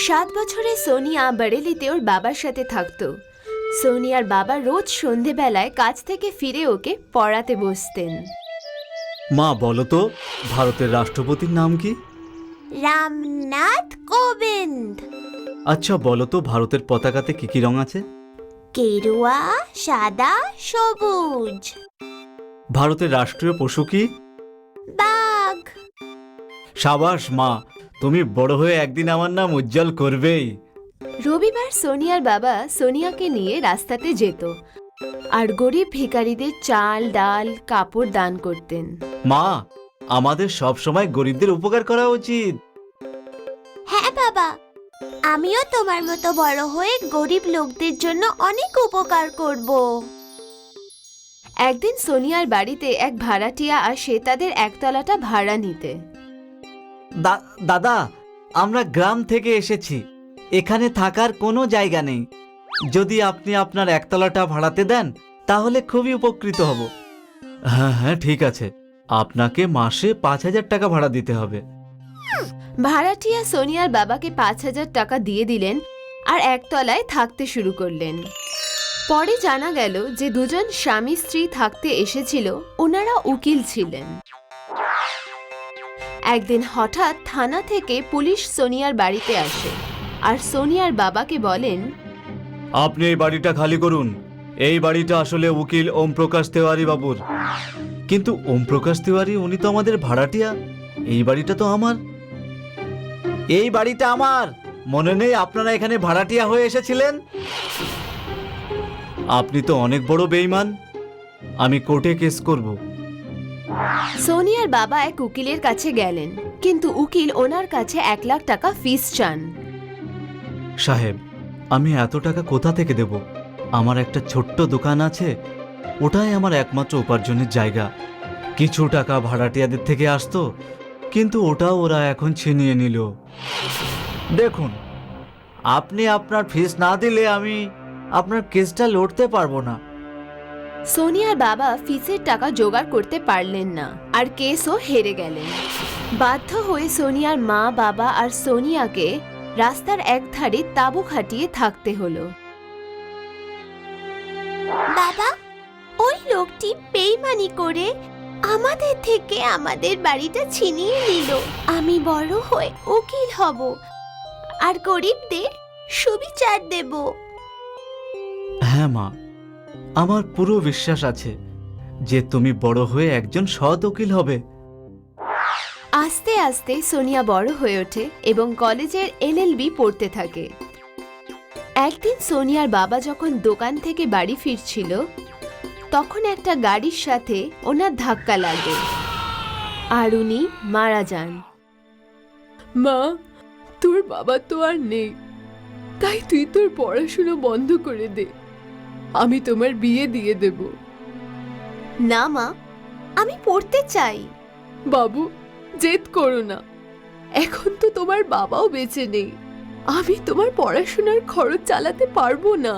7 বছরে সোনিয়া বরেলিতে ওর বাবার সাথে থাকতো। সোনিয়ার বাবা রোজ সন্ধেবেলায় কাজ থেকে ফিরে ওকে পড়াতে বসতেন। মা বলো তো, ভারতের রাষ্ট্রপতির নাম কি? রামনাথ কোবিন্দ। আচ্ছা বলো তো, ভারতের পতাকাতে কি কি রং আছে? গেরুয়া, সাদা, সবুজ। ভারতের রাষ্ট্রীয় পশু কি? বাঘ। সাবাস মা, তুমি বড় হয়ে একদিন আমার নাম উজ্জ্বল করবেই। রবিবার সোনিয়ার বাবা সোনিয়াকে নিয়ে রাস্তাতে যেত আর গরিব ভিখারিদের চাল, ডাল, কাপড় দান করতেন। মা, আমাদের সব সময় গরিবদের উপকার করা উচিত। হ্যাঁ বাবা, আমিও তোমার মতো বড় হয়ে গরিব লোকদের জন্য অনেক উপকার করব। একদিন সোনিয়ার বাড়িতে এক ভাড়াটিয়া আসে তাদের একতলাটা ভাড়া নিতে। দাদা, আমরা গ্রাম থেকে এসেছি, এখানে থাকার কোনো জায়গা নেই। যদি আপনি আপনার একতলাটা ভাড়াতে দেন তাহলে খুবই উপকৃত হব। হ্যাঁ হ্যাঁ, ঠিক আছে, আপনাকে মাসে 5,000 টাকা ভাড়া দিতে হবে। ভাড়াটিয়া সোনিয়ার বাবাকে 5,000 টাকা দিয়ে দিলেন আর একতলায় থাকতে শুরু করলেন। পরে জানা গেল যে দুজন স্বামী স্ত্রী থাকতে এসেছিল, ওনারা উকিল ছিলেন। একদিন হঠাৎ থানা থেকে পুলিশ সোনিয়ার বাড়িতে আসে আর সোনিয়ার বাবাকে বলেন, আপনি এই বাড়িটা খালি করুন। এই বাড়িটা আসলে উকিল ওম প্রকাশ তেওয়ারি বাবুর। কিন্তু ওম প্রকাশ তেওয়ারি উনি তো আমাদের ভাড়াটিয়া, এই বাড়িটা তো আমার। এই বাড়িটা আমার, মনে নেই আপনারা এখানে ভাড়াটিয়া হয়ে এসেছিলেন? আপনি তো অনেক বড় বেঈমান, আমি কোর্টে কেস করব। সোনিয়ার বাবা এক উকিলের কাছে গেলেন, কিন্তু উকিল ওনার কাছে 1 লাখ টাকা ফিস চান। সাহেব, আমি এত টাকা কোথা থেকে দেব? আমার একটা ছোট্ট দোকান আছে, ওটাই আমার একমাত্র উপার্জনের জায়গা। কিছু টাকা ভাড়াটিয়াদের থেকে আসতো, কিন্তু ওটাও ওরা এখন ছিনিয়ে নিল। দেখুন, আপনি আপনার ফিস না দিলে আমি আপনার কেসটা লড়তে পারবো না। সোনিয়ার বাবা ফিসের টাকা জোগাড় করতে পারলেন না আর কেসও হেরে গেলেন। বাধ্য হয়ে সোনিয়ার মা, বাবা আর সোনিয়াকে রাস্তার একধারে তাঁবু খাটিয়ে থাকতে হলো। বাবা, ওই লোকটি বেইমানি করে আমাদের থেকে আমাদের বাড়িটা ছিনিয়ে নিল। আমি বড় হয়ে উকিল হব আর গরিবদের সুবিচার দেব। হ্যাঁ মা, আমার পুরো বিশ্বাস আছে যে তুমি বড় হয়ে একজন সৎ উকিল হবে। আস্তে আস্তে সোনিয়া বড় হয়ে ওঠে এবং কলেজের LLB পড়তে থাকে। একদিন সোনিয়ার বাবা যখন দোকান থেকে বাড়ি ফিরছিল, তখন একটা গাড়ির সাথে ওনার ধাক্কা লাগে আর উনি মারা যান। মা, তোর বাবা তো আর নেই, তাই তুই তোর পড়াশোনা বন্ধ করে দে, আমি তোমার বিয়ে দিয়ে দেব। না মা, আমি পড়তে চাই। বাবু, জেদ করো না, এখন তো তোমার বাবাও বেঁচে নেই, আমি তোমার পড়াশোনার খরচ চালাতে পারবো না।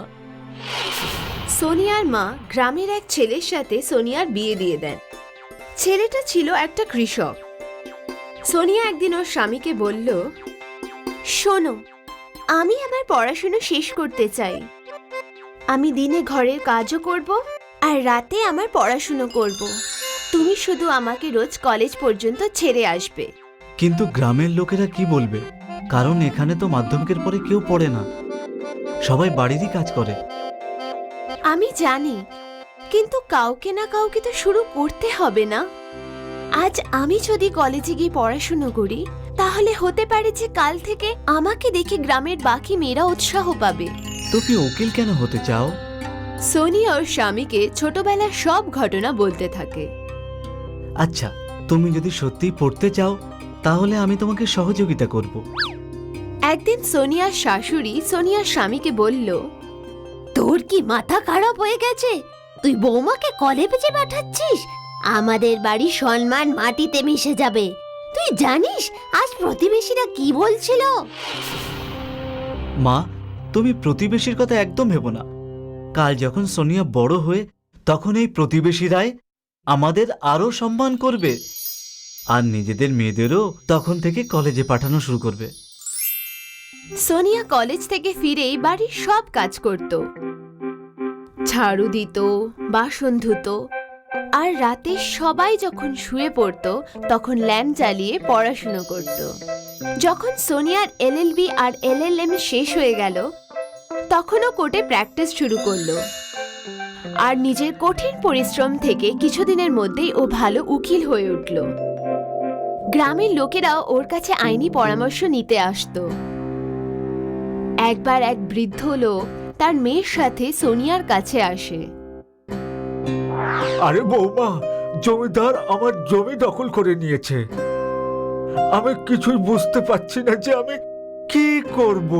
সোনিয়ার মা গ্রামের এক ছেলের সাথে সোনিয়ার বিয়ে দিয়ে দেন। ছেলেটা ছিল একটা কৃষক। সোনিয়া একদিন ওর স্বামীকে বলল, শোনো, আমি আমার পড়াশোনা শেষ করতে চাই। আমি দিনে ঘরের কাজও করব আর রাতে আমার পড়াশুনো করব। তুমি শুধু আমাকে রোজ কলেজ পর্যন্ত ছেড়ে আসবে। কিন্তু গ্রামের লোকেরা কি বলবে? কারণ এখানে তো মাধ্যমিকের পরে কেউ পড়ে না, সবাই বাড়িরই কাজ করে। আমি জানি, কিন্তু কাউকে না কাউকে তো শুরু করতে হবে না? আজ আমি যদি কলেজে গিয়ে পড়াশুনো করি, তাহলে হতে পারে যে কাল থেকে আমাকে দেখে গ্রামের বাকি মেয়েরা উৎসাহ পাবে। তুমি উকিল কেন হতে চাও? সোনিয়া ওর স্বামীকে ছোটবেলার সব ঘটনা বলতে থাকে। আচ্ছা, তুমি যদি সত্যিই পড়তে চাও তাহলে আমি তোমাকে সহযোগিতা করব। একদিন সোনিয়ার শাশুড়ি সোনিয়ার স্বামীকে বলল, তোর কি মাথা খারাপ হয়ে গেছে? তুই বৌমাকে কলেজে পাঠাচ্ছিস? আমাদের বাড়ির সম্মান মাটিতে মিশে যাবে। তুই জানিস আজ প্রতিবেশীরা কি বলছিল? মা, তুমি প্রতিবেশীর কথা একদম ভেবো না। কাল যখন সোনিয়া বড় হয়ে, তখন এই প্রতিবেশীরাই আমাদের আরো সম্মান করবে আর নিজেদের মেয়েদেরও তখন থেকে কলেজে পাঠানো শুরু করবে। সোনিয়া কলেজ থেকে ফিরেই বাড়ির সব কাজ করত। ঝাড়ু দিত, বাসন ধুত, আর রাতে সবাই যখন শুয়ে পড়ত তখন ল্যাম্প জ্বালিয়ে পড়াশুনো করত। যখন সোনিয়ার এলএলবি আর এলএলএম শেষ হয়ে গেল তখনও কোর্টে প্র্যাকটিস শুরু করলো। আর নিজের কঠিন পরিশ্রম থেকে কিছুদিনের মধ্যেই ও ভালো উকিল হয়ে উঠল। গ্রামের লোকেরাও ওর কাছে আইনি পরামর্শ নিতে আসতো। একবার এক বৃদ্ধ লোক তার মেয়ের সাথে সোনিয়ার কাছে আসে। আরে বৌমা, জমিদার আমার জমি দখল করে নিয়েছে। আমি কিছুই বুঝতে পারছি না যে আমি কি করব।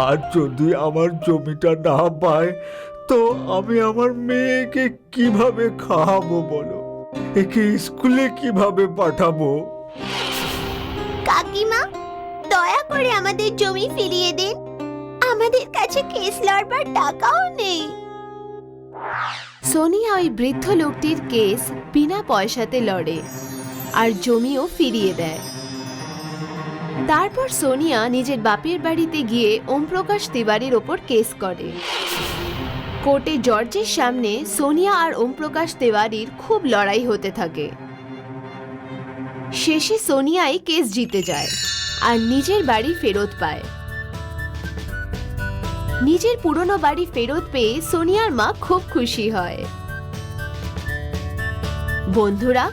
আর যদি আমার জমিটা না পায় তো আমি আমার মেয়েকে কিভাবে খাওয়াবো বলো? একে স্কুলে কিভাবে পাঠাবো? কাকিমা, দয়া করে আমাদের জমি ফিরিয়ে দিন। আমাদের কাছে কেস লড়বার টাকাও নেই। সোনিয়া ওই বৃদ্ধ লোকটির কেস বিনা পয়সাতে লড়ে আর জমিও ফিরিয়ে দেয়। তারপর সোনিয়া নিজের বাপের বাড়িতে গিয়ে ওমপ্রকাশ তিওয়ারির ওপর কেস করে। কোর্টে জর্জের সামনে সোনিয়া আর ওমপ্রকাশ তিওয়ারির খুব লড়াই হতে থাকে। শেষে সোনিয়াই কেস জিতে যায় আর নিজের বাড়ি ফেরত পায়। নিজের পুরনো বাড়ি ফেরত পেয়ে সোনিয়ার মা খুব খুশি হয়। বন্ধুরা,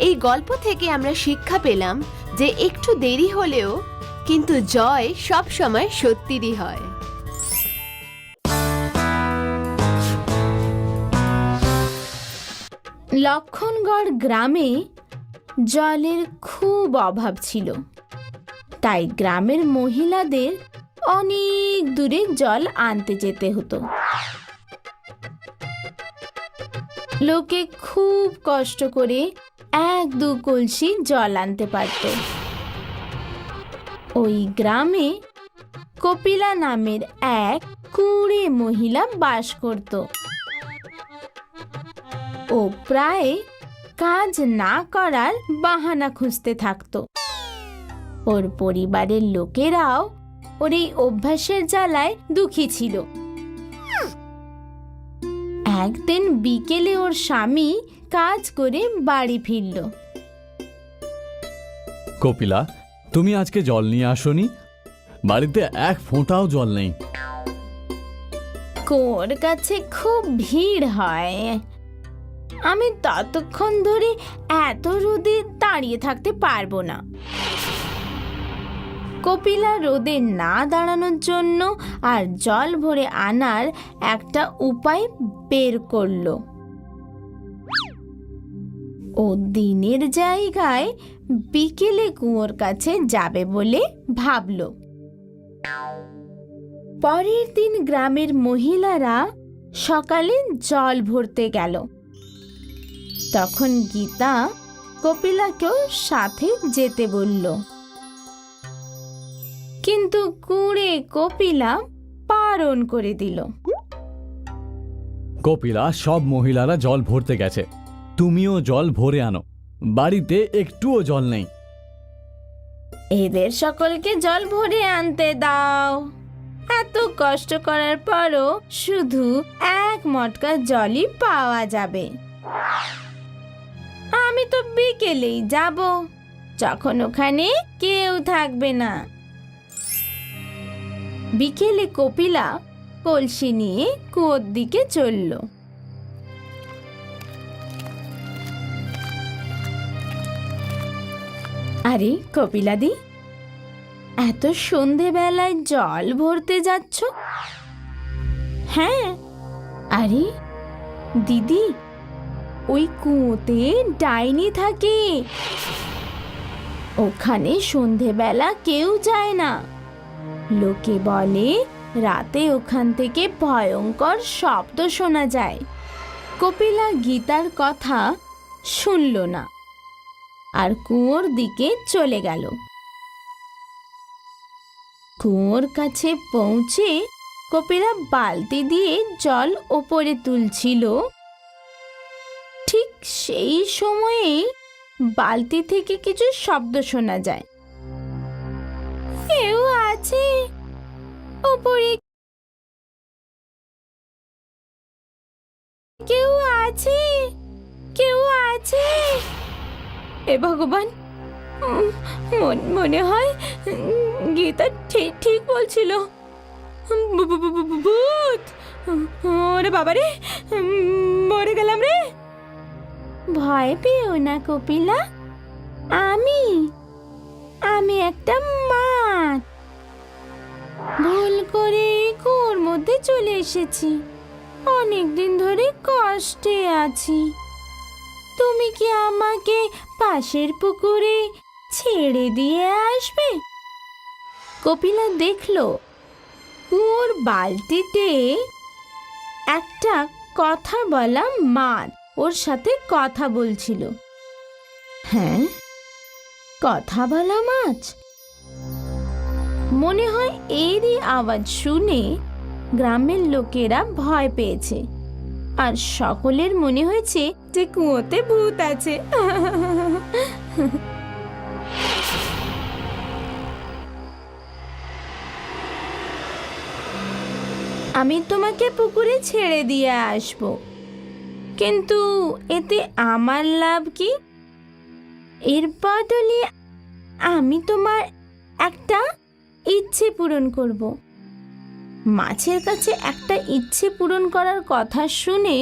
এই গল্প থেকে আমরা শিক্ষা পেলাম যে একটু দেরি হলেও কিন্তু জয় সব সময় সত্যিরই হয়। লক্ষণগড় গ্রামে জলের খুব অভাব ছিল, তাই গ্রামের মহিলাদের অনেক দূরে জল আনতে যেতে হতো। লোকে খুব কষ্ট করে 1-2 কলসি জল আনতে পারত। ওই গ্রামে কপিলা নামের এক কুঁড়ে মহিলা বাস করত। ও প্রায় কাজ না করার বাহানা খুঁজতে থাকতো। ওর পরিবারের লোকেরাও ওর এই অভ্যাসের জ্বালায় দুঃখী ছিল। একদিন বিকেলে ওর স্বামী কাজ করে বাড়ি ফিরল। কপিলা, তুমি আজকে জল নিয়ে আসোনি? বাড়িতে এক ফোঁটাও জল নেই। ওর কাছে খুব ভিড় হয়, আমি ততক্ষণ ধরে এত রোদে দাঁড়িয়ে থাকতে পারবো না। কপিলা রোদে না দাঁড়ানোর জন্য আর জল ভরে আনার একটা উপায় বের করলো। ও দিনের জায়গায় বিকেলে কুয়োর কাছে যাবে বলে ভাবলো। পরের দিন গ্রামের মহিলারা সকালে জল ভরতে গেল। তখন গীতা কপিলাকেও সাথে যেতে বলল, কিন্তু কুঁড়ে কপিলা বারণ করে দিল। কপিলা, সব মহিলারা জল ভরতে গেছে, তুমিও জল ভরে আনো, বাড়িতে একটুও জল নেই। এদের সকলকে জল ভরে আনতে দাও। এত কষ্ট করার পরও শুধু 1 মটকা জলই পাওয়া যাবে। আমি তো বিকেলেই যাব, যখন ওখানে কেউ থাকবে না। বিকেলে কপিলা কলসি নিয়ে কুয়োর দিকে চলল। আরে কপিলাদি, এত সন্ধেবেলায় জল ভরতে যাচ্ছ? হ্যাঁ। আরে দিদি, ওই কুয়োতে ডাইনি থাকে, ওখানে সন্ধেবেলা কেউ যায় না। লোকে বলে রাতে ওখান থেকে ভয়ঙ্কর শব্দ শোনা যায়। কপিলা গীতার কথা শুনল না আর কুয়োর দিকে চলে গেল। কুয়োর কাছে পৌঁছে কপিলা বালতি দিয়ে জল ওপরে তুলছিল। ঠিক সেই সময়ে বালতি থেকে কিছু শব্দ শোনা যায়। ওপরে কেউ আছে, কেউ আছে। এ ভগবান, মনে হয় গীতা ঠিক ঠিক বলছিল। ভূত! ওরে বাবারে, মরে গেলাম রে। ভয় পেও না কপিলা, আমি একটা মাছ। ভুল করে কুয়োর মধ্যে চলে এসেছি, অনেকদিন ধরে কষ্টে আছি। তুমি কি আমাকে পাশের পুকুরে ছেড়ে দিয়ে আসবে? কপিলা দেখলো কুয়োর বালতিতে একটা কথা বলা মাছ ওর সাথে কথা বলছিল। হ্যাঁ, কথা বলা মাছ। মনে হয় এরই আওয়াজ শুনে গ্রামের লোকেরা ভয় পেয়েছে, আর সকলের মনে হয়েছে যে কুয়োতে ভূত আছে। আমি তোমাকে পুকুরে ছেড়ে দিয়ে আসব, কিন্তু এতে আমার লাভ কি? এর বদলে আমি তোমার একটা ইচ্ছে পূরণ করব। মাছের কাছে একটা ইচ্ছে পূরণ করার কথা শুনে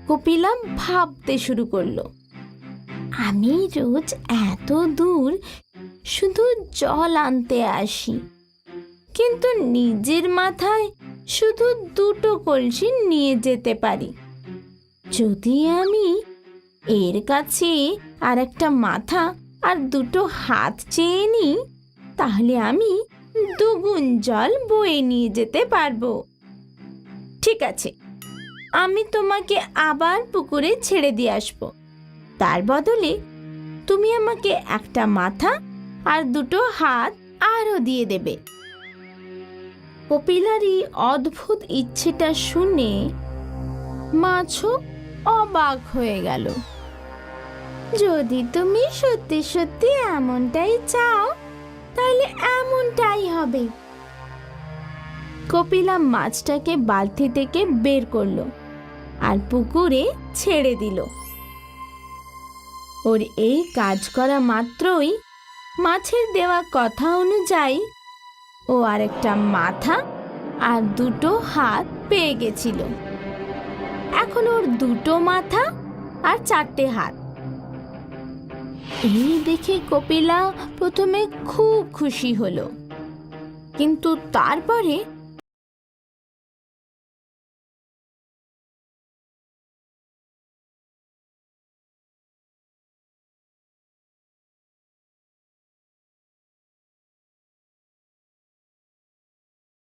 কপিলা ভাবতে শুরু করলো, আমি রোজ এত দূর শুধু জল আনতে আসি, কিন্তু নিজের মাথায় শুধু দুটো কলসি নিয়ে যেতে পারি। যদি আমি এর কাছে আর একটা মাথা আর দুটো হাত চেয়ে নিই, তাহলে আমি দুগুণ জল বয়ে নিয়ে যেতে পারবো। ঠিক আছে, আমি তোমাকে আবার পুকুরে ছেড়ে দিয়ে আসবো। তার বদলে তুমি আমাকে একটা মাথা আর দুটো হাত আরও দিয়ে দেবে। কপিলার এই অদ্ভুত ইচ্ছেটা শুনে মাছও অবাক হয়ে গেল। যদি তুমি সত্যি সত্যি এমনটাই চাও, তাহলে এমনটাই হবে। কপিলা মাছটাকে বালতি থেকে বের করলো আর পুকুরে ছেড়ে দিল। ওর এই কাজ করা মাত্রই মাছের দেওয়া কথা অনুযায়ী ও আরেকটা মাথা আর দুটো হাত পেয়ে গেছিল। এখন ওর দুটো মাথা আর চারটে হাত। এই দেখে কপিলা প্রথমে খুব খুশি হলো, কিন্তু তারপরে